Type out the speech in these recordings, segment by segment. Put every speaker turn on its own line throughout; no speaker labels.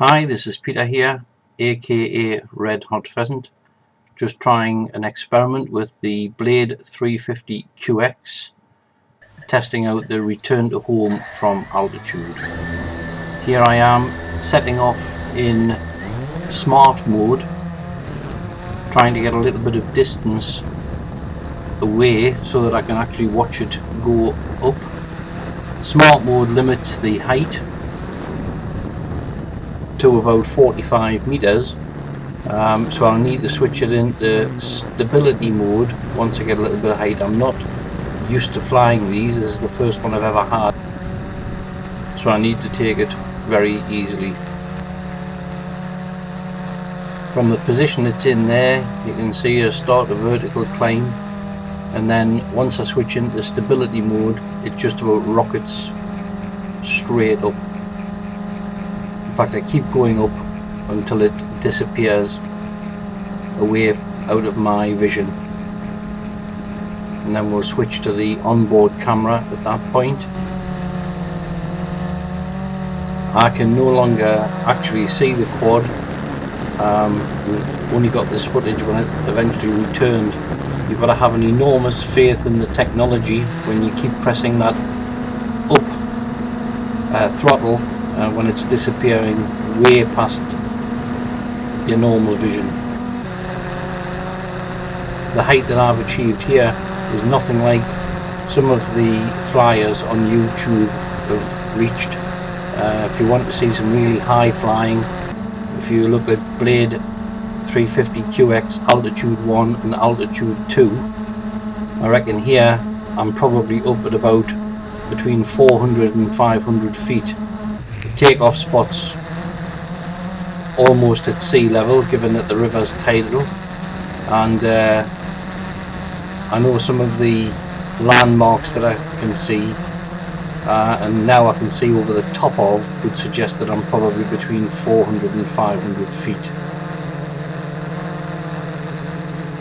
Hi, this is Peter here, aka RedHotPheasant, just trying an experiment with the Blade 350 QX, testing out the return to home from altitude. Here I am setting off in smart mode, trying to get a little bit of distance away so that I can actually watch it go up. Smart mode limits the height to about 45 meters, so I'll need to switch it into stability mode once I get a little bit of height. I'm not used to flying these. This is the first one I've ever had, so I need to take it very easily. From the position it's in there, you can see I start a vertical climb, and then once I switch into stability mode, it just about rockets straight up. In fact, I keep going up until it disappears away out of my vision, and then we'll switch to the onboard camera at that point. I can no longer actually see the quad. We only got this footage when it eventually returned. You've got to have an enormous faith in the technology when you keep pressing that up throttle when it's disappearing way past your normal vision. The height that I've achieved here is nothing like some of the flyers on YouTube have reached. If you want to see some really high flying, if you look at Blade 350 QX altitude 1 and altitude 2, I reckon here I'm probably up at about between 400 and 500 feet. The takeoff spots almost at sea level, given that the river's tidal, and I know some of the landmarks that I can see, and now I can see over the top of, would suggest that I'm probably between 400 and 500 feet.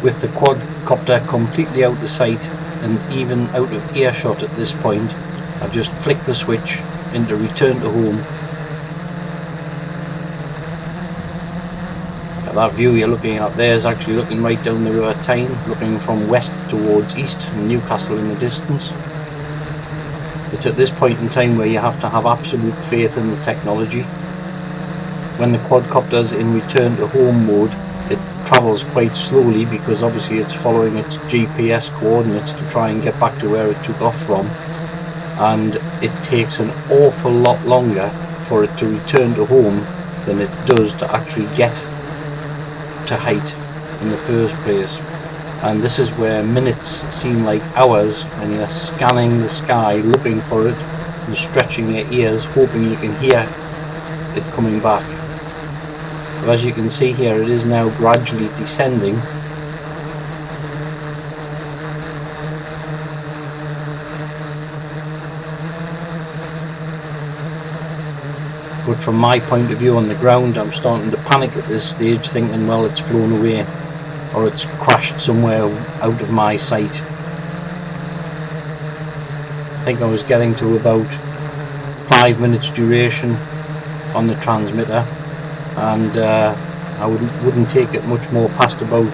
With the quadcopter completely out of sight and even out of earshot at this point, I just flick the switch into return to home. That view you're looking at there is actually looking right down the River Tyne, looking from west towards east, and Newcastle in the distance. It's at this point in time where you have to have absolute faith in the technology. When the quadcopter's in return to home mode, it travels quite slowly because obviously it's following its GPS coordinates to try and get back to where it took off from, and it takes an awful lot longer for it to return to home than it does to actually get to height in the first place. And this is where minutes seem like hours, and you're scanning the sky looking for it and stretching your ears hoping you can hear it coming back. But as you can see here, it is now gradually descending. But from my point of view on the ground, I'm starting to panic at this stage, thinking, well, it's flown away or it's crashed somewhere out of my sight. I think I was getting to about 5 minutes duration on the transmitter, and I wouldn't take it much more past about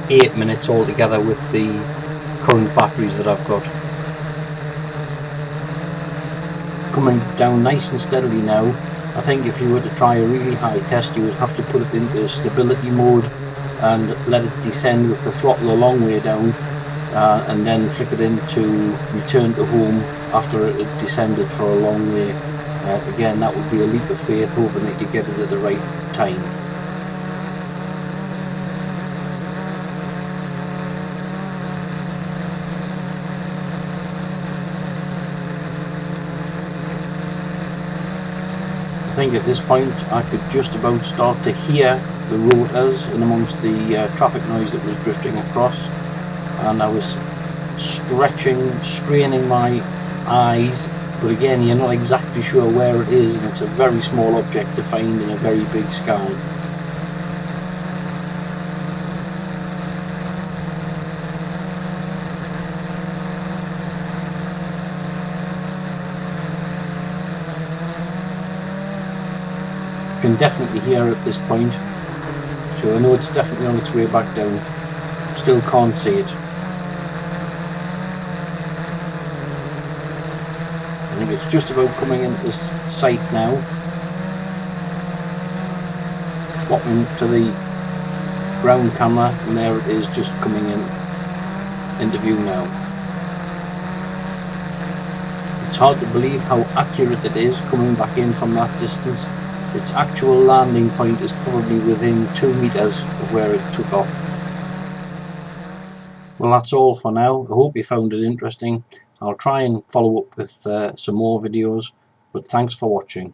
8 minutes altogether with the current batteries that I've got. Coming down nice and steadily now. I think if you were to try a really high test, you would have to put it into stability mode and let it descend with the throttle a long way down, and then flick it into return to home after it had descended for a long way. Again, that would be a leap of faith, hoping that you get it at the right time. I think at this point I could just about start to hear the rotors in amongst the traffic noise that was drifting across, and I was straining my eyes, but again you're not exactly sure where it is, and it's a very small object to find in a very big sky. can definitely hear at this point, so I know it's definitely on its way back down. Still can't see it. I think it's just about coming into this sight now. Swapping to the ground camera, and there it is, just coming into view now. It's hard to believe how accurate it is coming back in from that distance. Its actual landing point is probably within 2 meters of where it took off. Well, that's all for now. I hope you found it interesting. I'll try and follow up with some more videos, but thanks for watching.